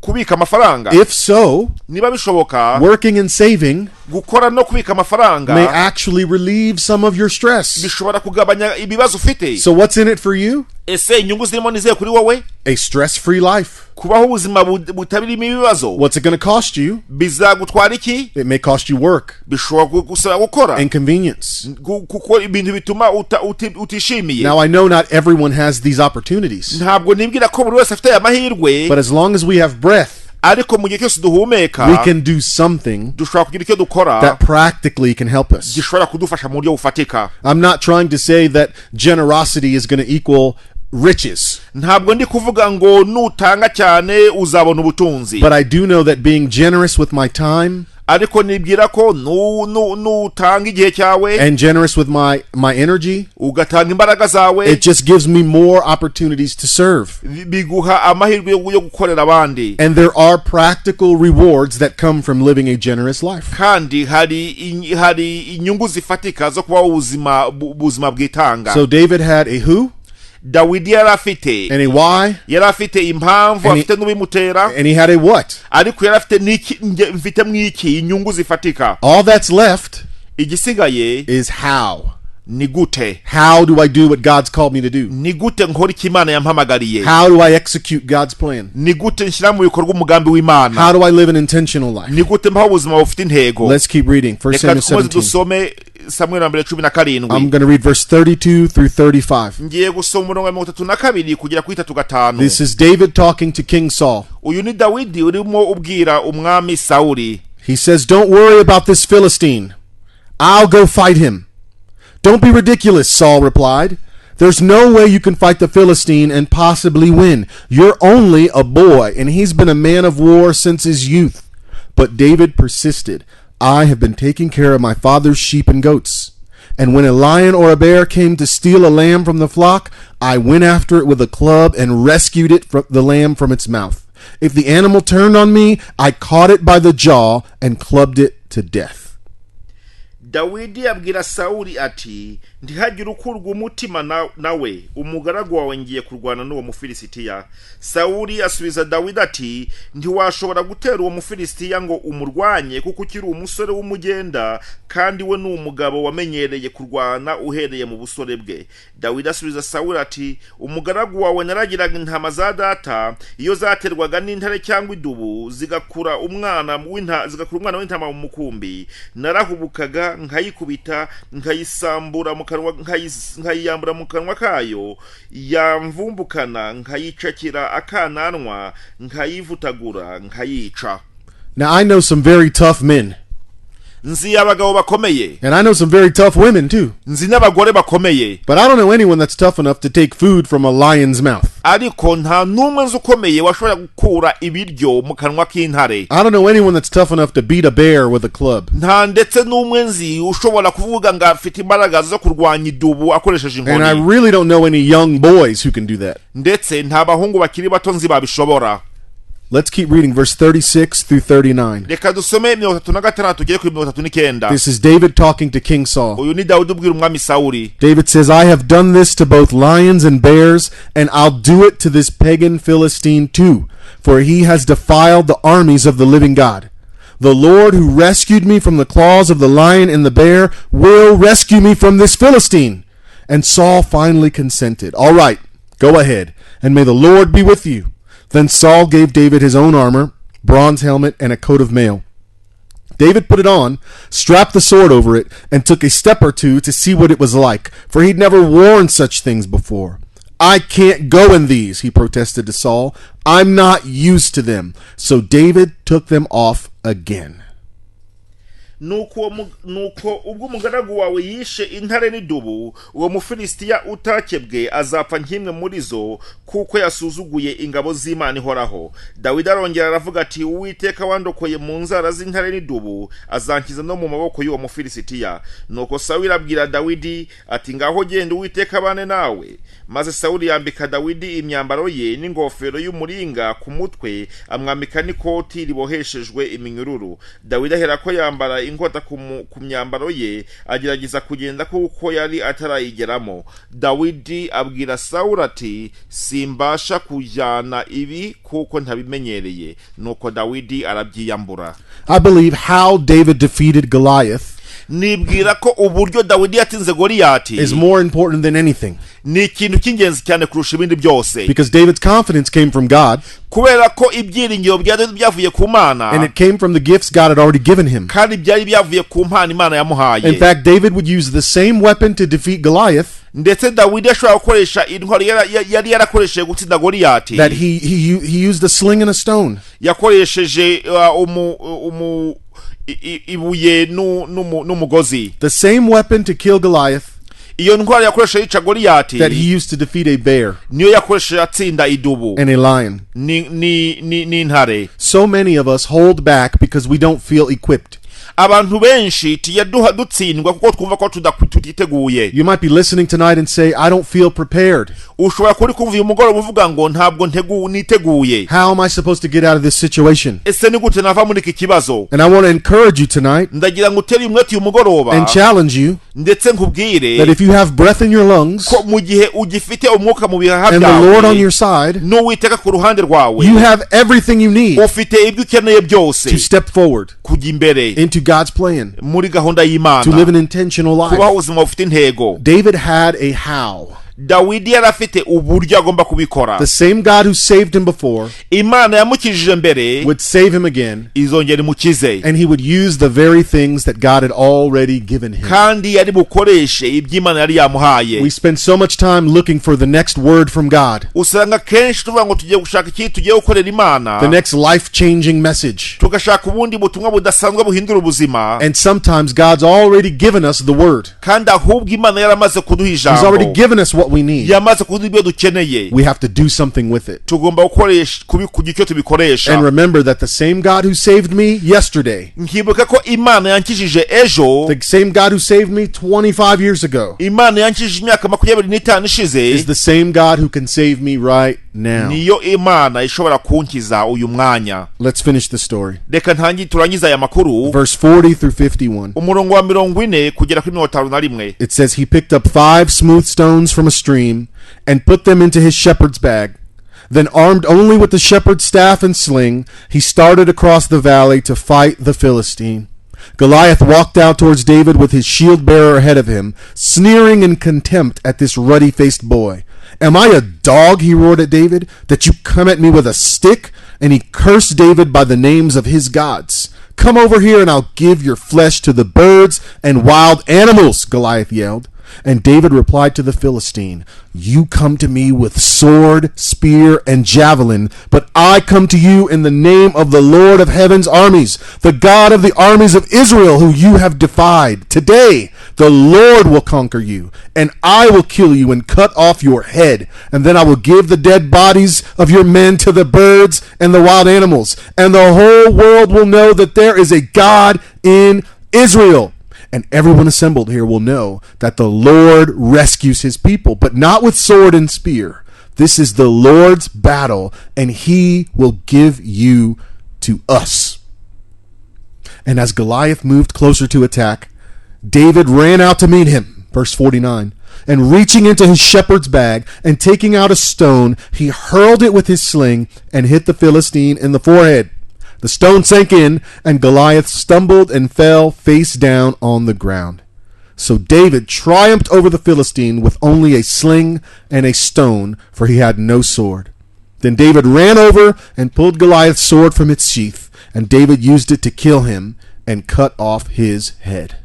kubika amafaranga? If so, Niba bishoboka, working and saving gukora no kubika amafaranga may actually relieve some of your stress. bishobora kugabanya ibibazo ufite. So what's in it for you? Ese inyungu zirimo nizihe kuri wowe? A stress-free life. Kubaho ubuzima butabirimo ibibazo. What's it going to cost you? Bizagutwara iki? It may cost you work, Bishobora gusaba gukora inconvenience. kuko ibintu bituma utishimiye. Now I know not everyone has these opportunities, Ntabwo nibwira ko buri wese afite aya mahirwe, but as long as we have breath, ariko mu gihe cyose duhumeka we can do something dushobora kugira icyo dukora that practically can help us. gishobora kudufasha mu buryo bufatika. I'm not trying to say that generosity is going to equal riches, Ntabwo ndi kuvuga ngo nutanga cyane uzabona ubutunzi, but I do know that being generous with my time ariko nibwira ko nutanga igihe cyawe and generous with my energy, ugatanga imbaraga zawe, it just gives me more opportunities to serve. biguha amahirwe yo gukorera abandi. And there are practical rewards that come from living a generous life. Kandi hari inyungu zifatika zo kubaho ubuzima bwitanga. So David had a who Dawidi yari afite and a why, impamvu, And he- afite n'ubimutera, and he had a what. ariko yari afite mfite mwiki inyungu zifatika. All that's left Igisigaye is how. ni gute. How do I do what God's called me to do? Ni gute nkora icyo Imana yampamagariye? How do I execute God's plan? Ni gute nshyira mu bikorwa umugambi w'Imana? How do I live an intentional life? Ni gute mbaho ubuzima bufite intego? Let's keep reading. 1 Reka Samuel dukomeze 17. dusome Samuel wa mbere 17. I'm going to read verse 32 through 35. Ngiye gusoma umurongo wa 32 kugera kuri 35. This is David talking to King Saul. Uyu ni Dawidi urimo ubwira umwami Sawuli. He says, "Don't worry about this Philistine. I'll go fight him." "Don't be ridiculous," Saul replied. "There's no way you can fight the Philistine and possibly win. You're only a boy, and he's been a man of war since his youth." But David persisted. "I have been taking care of my father's sheep and goats. And when a lion or a bear came to steal a lamb from the flock, I went after it with a club and rescued it from the lamb from its mouth. If the animal turned on me, I caught it by the jaw and clubbed it to death." Dawidi abwira Sawuli ati, "Ntihagire ukurwa umutima nawe, umugaragu wawe ngiye kurwana n'uwo Mufilisitiya." Sawuli asubiza Dawidi ati, "Ntiwashobora gutera uwo Mufilisitiya ngo umurwanye, kuko ukiri umusore w'umugenda, kandi we ni umugabo wamenyereye kurwana uhereye mu busore bwe." Dawidi asubiza Sawuli ati, "Umugaragu wawe naragiraga intama za data, iyo zaterwaga n'intare cyangwa idubu zigakura umwana w'intama mu mukumbi, narahubukaga nkayikubita nkayisambura mu kanwa, nkayiyambura mu kanwa kayo, yamvumbukana nkayicakira akananwa, nkayivutagura nkayica." Now I know some very tough men. Nzi abagabo bakomeye, And I know some very tough women too. nzi n'abagore bakomeye, But I don't know anyone that's tough enough to take food from a lion's mouth. ariko nta n'umwe nzi ukomeye washobora gukura ibiryo mu kanwa k'intare. I don't know anyone that's tough enough to beat a bear with a club. Nta ndetse n'umwe nzi ushobora kuvuga ngo afite imbaraga zo kurwanya idubu akoresheje And I inkoni. really don't know any young boys who can do that. Ndetse nta bahungu bakiri bato nzi babishobora. Let's keep reading verse 36 through 39. Reka dusome 36 tugere kuri 39. This is David talking to King Saul. Uyu ni Dawidi ubwira umwami Sawuli. David says, "I have done this to both lions and bears, and I'll do it to this pagan Philistine too, for he has defiled the armies of the living God. The Lord who rescued me from the claws of the lion and the bear will rescue me from this Philistine." And Saul finally consented. "All right, go ahead, and may the Lord be with you." Then Saul gave David his own armor, bronze helmet, and a coat of mail. David put it on, strapped the sword over it, and took a step or two to see what it was like, for he'd never worn such things before. "I can't go in these," he protested to Saul. "I'm not used to them." So David took them off again. nuko ubwo umugaragu wawe yishe intare n'idubu, uwo mufilisitiya utakebwe azapfa nk'imwe muri zo, kuko yasuzuguye ingabo z'Imana ihoraho. Dawidi arongera aravuga ati, Uwiteka wandokoye mu nzara z'intare n'idubu azankiza no mu maboko y'uwo mufilisitiya. Nuko Sawuli abwira Dawidi ati, ngaho genda, Uwiteka abane nawe. Maze Sawuli yambika Dawidi imyambaro ye n'ingofero y'umuringa ku mutwe, amwambika n'ikoti riboheshejwe iminyururu. Dawidi ahera ko yambara inkota ku myambaro ye, agerageza kugenda kuko yari atarayigeramo. Dawidi abwira Sawuli ati, simbasha kujyana ibi kuko ntabimenyereye. Nuko Dawidi arabyiyambura. I believe how David defeated Goliath nibwira ko uburyo Dawidi yatinze Goliyati is more important than anything, ni ikintu cy'ingenzi cyane kurusha ibindi byose, because David's confidence came from God, kubera ko ibyiringiro bya Dawidi byavuye ku Mana, and it came from the gifts God had already given him. kandi byari byavuye ku mpano Imana yamuhaye. In fact, David would use the same weapon to defeat Goliath ndetse Dawidi ashobora gukoresha intwaro yari yarakoresheje gutsinda Goliyati, that he used a sling and a stone. yakoresheje ibuye n'umugozi. The same weapon to kill Goliath iyo ntwaro yakoresheje yica Goliyati that he used to defeat a bear niyo yakoresheje atsinda idubu and a lion. n'intare. So many of us hold back because we don't feel equipped. abantu benshi tujya dutsindwa kuko twumva ko tutiteguye. You might be listening tonight and say, I don't feel prepared. ushobora kuri kumva uyu mugoroba uvuga ngo ntabwo niteguye. How am I supposed to get out of this situation? ese ni gute nava muri iki kibazo? And I want to encourage you tonight ndagira ngo utere umwete uyu mugoroba and challenge you ndetse nkubwire that if you have breath in your lungs ko mu gihe ugifite umwuka mu bihaha and the Lord on your side, n'Uwiteka ku ruhande rwawe, you have everything you need ufite ibyo ukeneye byose to step forward kujya imbere into God's plan, muri gahunda y'Imana, to live an intentional kubaho life. ubuzima bufite intego. David had a how. Dawidi yari afite uburyo agomba kubikora. The same God who saved him before Imana yamukijije mbere would save him again, izongera imukize, and he would use the very things that God had already given him. kandi yari bukoreshe iby'Imana yari yamuhaye. We spend so much time looking for the next word from God, usanga kenshi tuvuga ngo tugiye gushaka iki, tugiye gukorera Imana, the next life-changing message. tugashaka ubundi butumwa budasanzwe buhindura ubuzima, And sometimes God's already given us the word. kandi ahubwo Imana yaramaze kuduha He's already ijambo, given us what we need. yamaze kuduha ibyo dukeneye. We have to do something with it. tugomba gukoresha kugira icyo tubikoresha. And remember that the same God who saved me yesterday, nkibuka ko Imana yankijije ejo, the same God who saved me 25 years ago, Imana yankijije imyaka 25 ishize, is the same God who can save me right now. niyo Imana ishobora kunkiza uyu mwanya. Let's finish the story. reka turangiza aya makuru. Verse 40 through 51. umurongo wa 40 kugera kuri 51. It says, he picked up 5 smooth stones from a stream and put them into his shepherd's bag. Then, armed only with the shepherd's staff and sling, he started across the valley to fight the Philistine. Goliath walked out towards David with his shield bearer ahead of him, sneering in contempt at this ruddy-faced boy. Am I a dog, he roared at David, that you come at me with a stick? And he cursed David by the names of his gods. Come over here and I'll give your flesh to the birds and wild animals, Goliath yelled. And David replied to the Philistine, you come to me with sword, spear, and javelin, but I come to you in the name of the Lord of heaven's armies, the God of the armies of Israel, who you have defied. Today the Lord will conquer you, and I will kill you and cut off your head, and then I will give the dead bodies of your men to the birds and the wild animals, and the whole world will know that there is a God in Israel. And everyone assembled here will know that the Lord rescues his people, but not with sword and spear. This is the Lord's battle, and he will give you to us. And as Goliath moved closer to attack, David ran out to meet him. Verse 49. And reaching into his shepherd's bag and taking out a stone, he hurled it with his sling and hit the Philistine in the forehead. The stone sank in, and Goliath stumbled and fell face down on the ground. So David triumphed over the Philistine with only a sling and a stone, for he had no sword. Then David ran over and pulled Goliath's sword from its sheath, and David used it to kill him and cut off his head.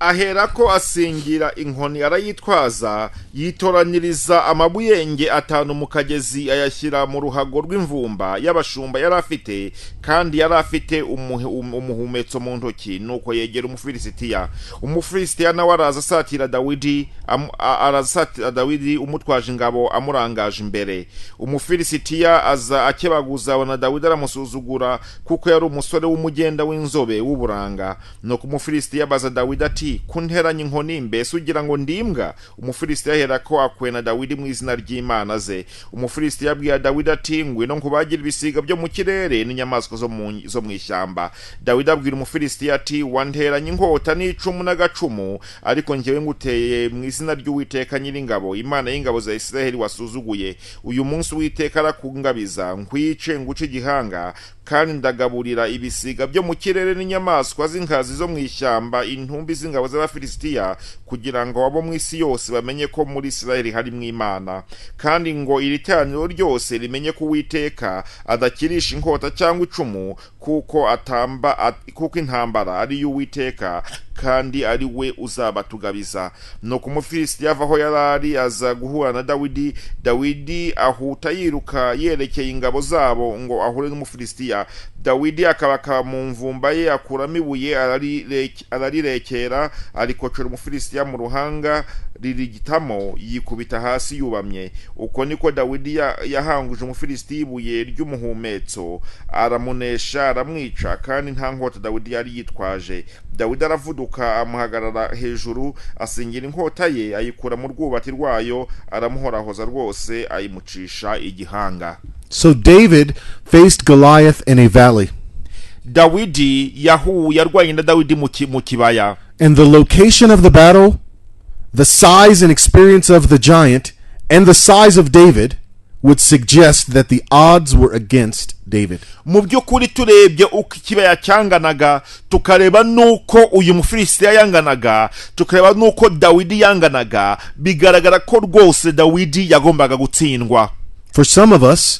aherako asingira inkoni arayitwaza, yitoranyiriza amabuyenge 5 mu kagezi, ayashyira mu ruhago rw'imvumba y'abashumba yari afite, kandi yari afite umuhumetso mu ntoki. Nuko yegera umufilisitiya nawe araza asatira Dawidi umutwaje ingabo amurangaje imbere. Umufilisitiya aza akebaguza, abona Dawidi aramusuzugura kuko yari umusore w'umugenda w'inzobe w'uburanga. Nuko umufilisitiya abaza Dawidi ati, kunteranya inkoni mbese ugira ngo ndimbwa? Umufilisitiya aherako akwena Dawidi mu izina ry'Imana ze. Umufilisitiya abwira Dawidi ati, ngwino nkubagira ibisiga byo mu kirere n'inyamaswa zo mu ishyamba. Dawidi abwira umufilisitiya ati, wanteranya inkota n'icumu n'agacumu, ariko njyewe nguteye mu izina ry'Uwiteka Nyiringabo, Imana y'ingabo za Isiraheli wasuzuguye. Uyu munsi Uwiteka arakungabiza, nkwice nguce igihanga, kandi ndagaburira ibisiga byo mu kirere n'inyamaswa z'inkazi zo mu ishyamba intumbi z'ingabo z'Abafilisitiya, kugira ngo abo mu isi yose bamenye ko muri Isiraheli harimo Imana, kandi ngo iri teraniro ryose rimenye ko Uwiteka adakirisha inkota cyangwa icumu, kuko intambara ari y'Uwiteka, kandi ari we uzabatugabiza. Nuko umufilisitiya ava aho yarari aza guhura na Dawidi ahuta yiruka yerekeye ingabo zabo ngo ahure n'umufilisitiya. Dawidi akabaka mu mvumba ye, akuramo ibuye ararirekera, arikocera umufilisitiya mu ruhanga ririgitamo, yikubita hasi yubamye. Uko niko Dawidi yahanguje umufilisitiya ibuye ry'umuhumetso, aramunesha aramwica, kandi nta nkota Dawidi yari yitwaje. Dawidi aravuduka amuhagarara hejuru, asingira inkota ye, ayikura mu rwubati rwayo, aramuhorahoza rwose, ayimucisha igihanga. So David faced Goliath in a valley. Dawidi yarwanye na Dawidi mu kibaya. And the location of the battle, the size and experience of the giant, and the size of David would suggest that the odds were against David. Mu byukuri turebye uko ikibaya cyanganaga, tukareba nuko uyu mufilisitiya yanganaga, tukareba nuko Dawidi yanganaga, bigaragara ko rwose Dawidi yagombaga gutsindwa. For some of us,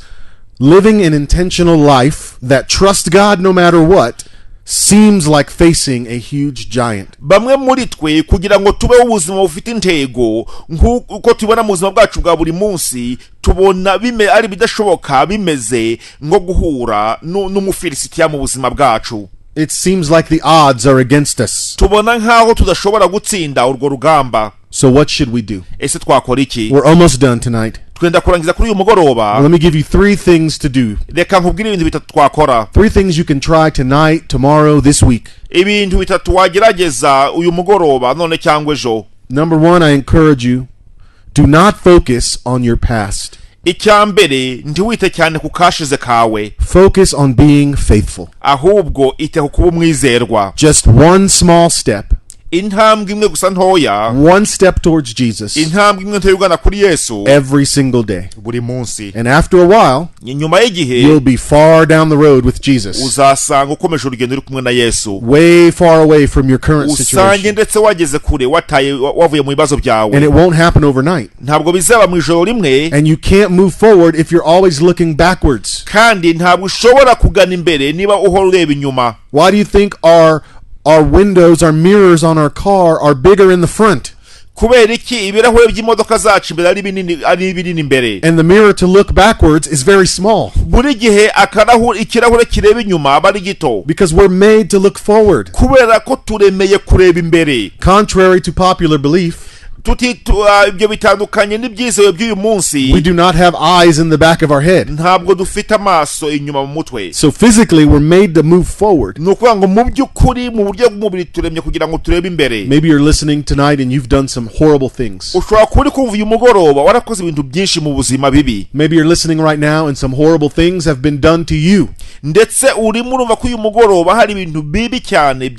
living an intentional life that trusts God no matter what seems like facing a huge giant. Bamwe muri twe kugira ngo tube ubuzima bufite intego, nkuko tubona mu buzima bwacu bwa buri munsi, tubona ari bidashoboka, bimeze ngo guhura n'umufilisitiya mu buzima bwacu. It seems like the odds are against us. Tubona nkaho tudashobora gutsinda urwo rugamba. So what should we do? Ese twakora iki? We're almost done tonight. Twenda kurangiza kuri uyu mugoroba. Let me give you 3 things to do. Reka nkubwire ibintu bitatu twakora. 3 things you can try tonight, tomorrow, this week. Ibintu bitatu wagerageza uyu mugoroba none cyangwa ejo. Number 1, I encourage you, do not focus on your past. Icyambere, ntiwite cyane ku kashize kawe. Focus on being faithful. Ahubwo ite ku kuba umwizerwa. Just one small step. Intambwe imwe gusa ntoya. One step towards Jesus. Intambwe imwe ntoya ugana kuri Yesu. Every single day. Buri munsi. And after a while, nyuma y'igihe, you'll be far down the road with Jesus. Uzasanga ukomeje urugendo uri kumwe na Yesu. Way far away from your current situation. Usange ndetse wageze kure, wavuye mu bibazo byawe. And it won't happen overnight. Ntabwo bizaba mu ijoro rimwe. And you can't move forward if you're always looking backwards. Kandi ntabwo ushobora kugana imbere niba uhora ureba inyuma. Why do you think our windows, our mirrors on our car are bigger in the front? Kubera iki ibirahure by'imodoka zacu imbere ari binini imbere? And the mirror to look backwards is very small. Buri gihe ikirahure kireba inyuma aba ari gito. Because we're made to look forward. Kubera ko turemeye kureba imbere. Contrary to popular belief, ibyo bitandukanye n'ibyizewe by'uyu munsi. We do not have eyes in the back of our head. Ntabwo dufite amaso inyuma mu mutwe. So physically we're made to move forward. Nukuvuga ngo mu byukuri mu buryo bw'umubiri turemye kugira ngo turebe imbere. Maybe you're listening tonight and you've done some horrible things. Ushobora kuri kumva uyu mugoroba warakoze ibintu byinshi mu buzima bibi. Maybe you're listening right now and some horrible things have been done to you. Ndetse urimo urumva ko uyu mugoroba hari ibintu bibi cyane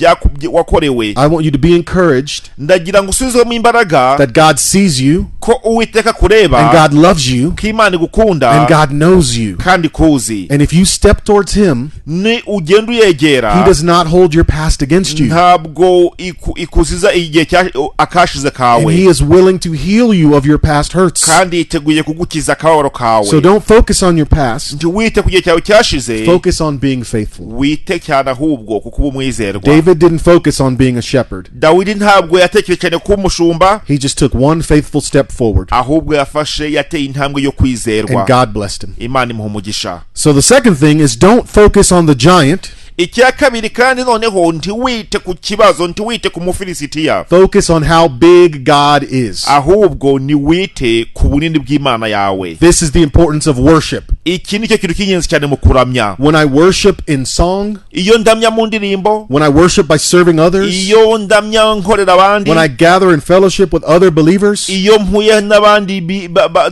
wakorewe. I want you to be encouraged. Ndagira ngo usubizwemo imbaraga. That God sees you. Ko Uwiteka kureba. And God loves you. Ko Imana igukunda. And God knows you. Kandi kuzi. And if you step towards Him, ni ugenda uyegera. He does not hold your past against you. Ntabwo ikuziza igihe akashize kawe. And He is willing to heal you of your past hurts. Kandi yiteguye kugukiza akababaro kawe. So don't focus on your past. Ntiwite ku gihe cyawe cyashize. Focus focus on being faithful. wite cyane ahubwo ku kuba umwizerwa. David didn't focus on being a shepherd. Dawidi ntabwo yatekereje cyane kuba umushumba, He just took one faithful step forward, ahubwo yateye intambwe yo kwizerwa, and God blessed him. Imana imuha umugisha. So the second thing is, don't focus on the giant. Icya kabiri kandi noneho ntiwite ku kibazo, ntiwite ku mufilisitiya, Focus on how big God is. ahubwo niwite ku bunini bw'Imana yawe. This is the importance of worship. Iki nicyo kintu cy'ingenzi cyane mu kuramya. When I worship in song, Iyo ndamya mu ndirimbo, when I worship by serving others, iyo ndamya nkorera abandi, when I gather in fellowship with other believers, iyo mpuye n'abandi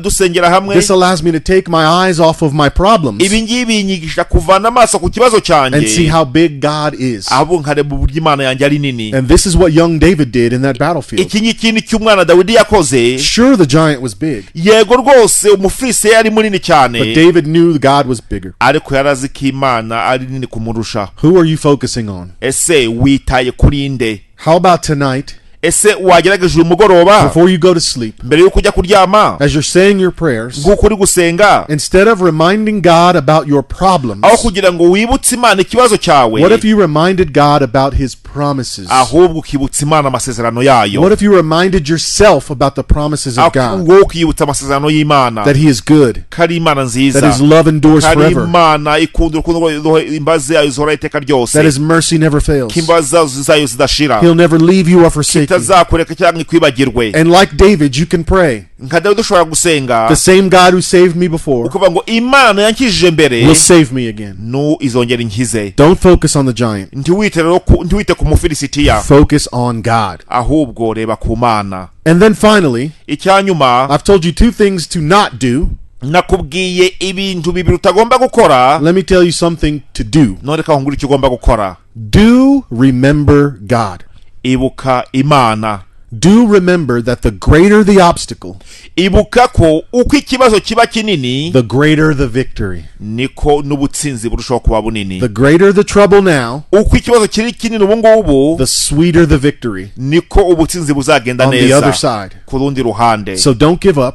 dusengera hamwe, this allows me to take my eyes off of my problems ibi ngibi binyigisha kuvana amaso ku kibazo and see cyanjye, how big God is. abo nkareba uburyo Imana yanjye ari nini. And this is what young David did in that battlefield. Iki ni ikintu cy'umwana Dawidi yakoze. Sure, the giant was big, Yego rwose umufilisi yari munini cyane, but David knew God was bigger. ariko yarazi ko Imana ari nini kumurusha. Who are you focusing on? Ese witaye kuri nde? How about tonight, Ese wagerageje uyu mugoroba before you go to sleep, mbere yuko ujya kuryama, as you're saying your prayers, nk'uko uri gusenga, instead of reminding God about your problems, aho kugira ngo wibutse Imana ikibazo cyawe, what if you reminded God about his promises? ahubwo ukibutsa Imana amasezerano yayo? What if you reminded yourself about the promises of God? wowe ukibutsa amasezerano y'Imana, That he is good, kari Imana nziza, that his love endures kari forever, Imana ikunda urukundo, imbabazi zayo zihora iteka ryose, that his mercy never fails, ko imbabazi zayo zidashira, he'll never leave you or forsake you. itazakureka cyangwa ikwibagirwe. And like David, you can pray, Nka Dawidi ushobora gusenga the same God who saved me before ukuvuga ngo Imana yankijije mbere will save me again. izongera inkize. Don't focus on the giant. ntiwite ku mufilisitiya, Focus on God. ahubwo reba ku Mana. And then finally, Icyanyuma, I've told you two things to not do. nakubwiye ibintu bibiri utagomba gukora, Let me tell you something to do. none reka nkubwire icyo ugomba gukora. Do remember God. Ibuka Imana. Do remember that the greater the obstacle, Ibuka ko uko ikibazo kiba kinini, the greater the victory. niko n'ubutsinzi burushaho kuba bunini. The greater the trouble now, Uko ikibazo kiri kinini ubu ngubu, the sweeter the victory niko ubutsinzi buzagenda on the other neza side. ku rundi ruhande. So don't give up.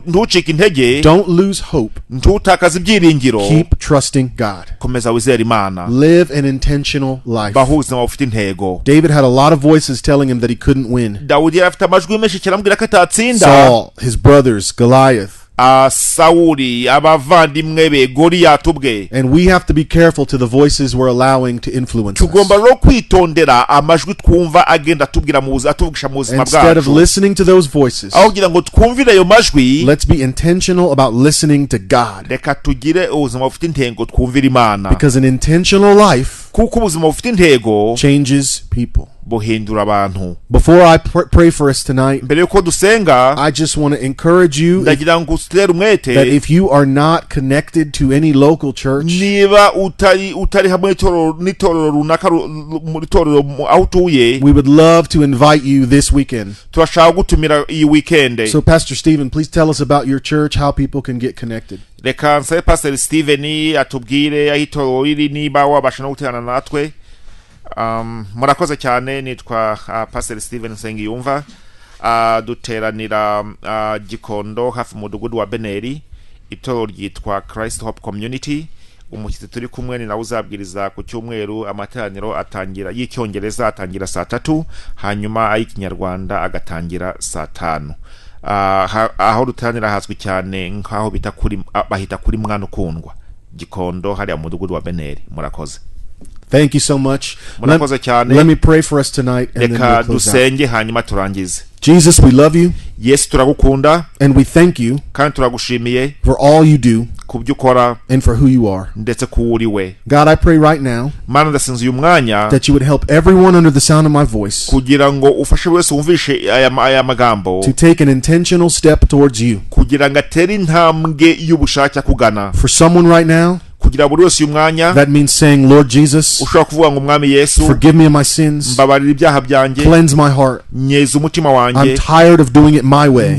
Ntucike intege, Don't lose hope. ntutakaze ibyiringiro, Keep trusting God. komeza wizera Imana, Live an intentional life. baho ubuzima bufite intego. David had a lot of voices telling him that he couldn't win. Dawudi yari afite amajwi menshi cyane amubwira ko atatsinda. Saul, his brothers, Goliath. Sawuli, abavandimwe be, Goliyati ubwe. And we have to be careful to the voices we're allowing to influence us. Tugomba rero kwitondera amajwi twumva agenda atuvugisha mu buzima Instead of bwacu. listening to those voices, Aho kugira ngo twumvire ayo majwi, let's be intentional about listening to God. reka tugire ubuzima bufite intego twumvira Imana, Because an intentional life kuko ubuzima bufite intego changes people. buhindura abantu. Before I pray for us tonight, Mbere yuko dusenga, I just want to encourage you ndagira ngo utere that umwete, if you are not connected to any local church, niba utari hamwe n'itorero runaka mu itorero aho utuye, we would love to invite you this weekend. turashaka gutumira iyi weekend. So Pastor Stephen, please tell us about your church, how people can get connected. Reka nsabe Pastor Steven atubwire aho itorero riri niba wabasha no guterana natwe. Murakoze cyane, nitwa Pastor Steven Nsengiyumva. Duteranira Gikondo hafi umudugudu wa Beneri. Itorero ryitwa Christ Hope Community. Umushyitsi turi kumwe ni nawe uzabwiriza ku cyumweru. Amateraniro atangira y'icyongereza atangira saa 3, hanyuma ay'ikinyarwanda agatangira saa 5. Aho duteranira hazwi cyane nk'aho bahita kuri Mwana Ukundwa, Gikondo hariya mu mudugudu wa Beneri. Murakoze. Thank you so much. Let me pray for us tonight and then we'll close out. Dusenge hanyuma turangize. Jesus, we love you. Yesu turagukunda, and we thank you kandi turagushimiye for all you do kubyo ukora and for who you are. ndetse kuwuriwe. God, I pray right now Mana, ndasenze uyu mwanya that you would help everyone under the sound of my voice kugira ngo ufashe wese wumvishe aya magambo to take an intentional step towards you. kugira ngo atere intambwe y'ubushake kugana. For someone right now, kugira buri wese uyu mwanya, that means saying, Lord Jesus, ushobora kuvuga ngo Mwami Yesu, forgive me of my sins, mbabarira ibyaha byanjye, cleanse my heart. nyeza umutima wanjye, I'm tired of doing it my way.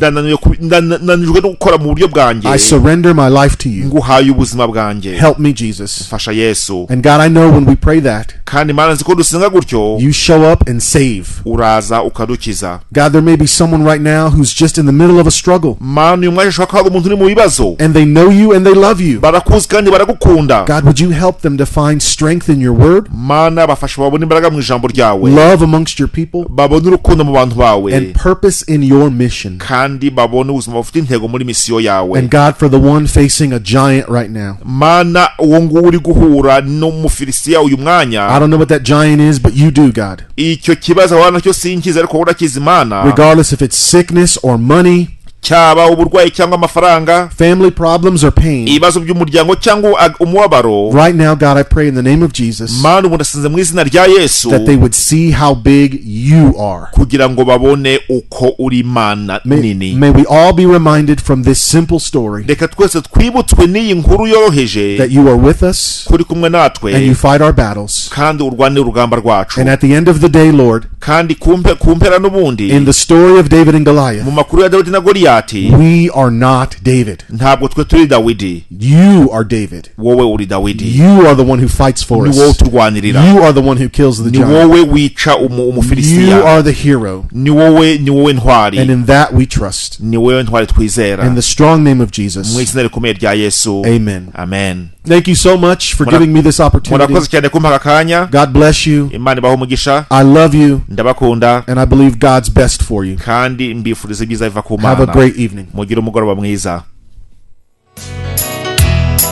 ndananijwe no gukora mu buryo bwanjye. I surrender my life to you. nguhaye ubuzima bwanjye. Help me, Jesus. fasha Yesu. And God, I know when we pray that, kandi Mana, nzi ko dusenga gutyo, you show up and save. uraza ukadukiza. God, there may be someone right now who's just in the middle of a struggle, Mana, uyu mwanya ushobora kuba umuntu uri mu bibazo, and they know you and they love you, barakuzi kandi baragukunda, ndabakunda. God, would you help them to find strength in your word, Mana bafasha babone imbaraga mu ijambo ryawe, love amongst your people, babone urukundo mu bantu bawe, and purpose in your mission. kandi babone ubuzima bufite intego muri misiyo yawe. And God, for the one facing a giant right now, Mana uwo nguwo uri guhura n'umufilisiya uyu mwanya, I don't know what that giant is, but you do, God. icyo kibazo wana cyo sinkiza ariko urakizi Mana, Regardless if it's sickness or money, cyaba uburwayi cyangwa amafaranga, family problems or pain, ibibazo by'umuryango cyangwa umubabaro, right now, God, I pray in the name of Jesus Mana ubu ndasinze mu izina rya Yesu, that they would see how big you are. kugira ngo babone uko uri Mana nini. May we all be reminded from this simple story Reka twese twibutswe n'iyi nkuru yoroheje, that you are with us kuri kumwe natwe, and you fight our battles. kandi urwanira urugamba rwacu. And at the end of the day, Lord, kandi kumpera n'ubundi, in the story of David and Goliath, mu makuru ya Dawidi na Goliyati, we are not David. ntabwo twe turi Dawidi, You are David. wowe uri Dawidi, You are the one who fights for ni wowe us. turwanirira, You are the one who kills the ni giant. wowe wica You umufilisiya, are the hero. ni wowe ntwari, And in that we trust. ni wowe ntwari twizera, In the strong name of mu Jesus. izina rikomeye rya Yesu, Amen. amen. Thank you so much for giving me this opportunity. murakoze cyane kumpa aka kanya. God bless you. Imana ibahe umugisha, I love you, ndabakunda, and I believe God's best for you. kandi mbifuriza ibyiza biva ku Have a Mana. great evening. mugire umugoroba mwiza.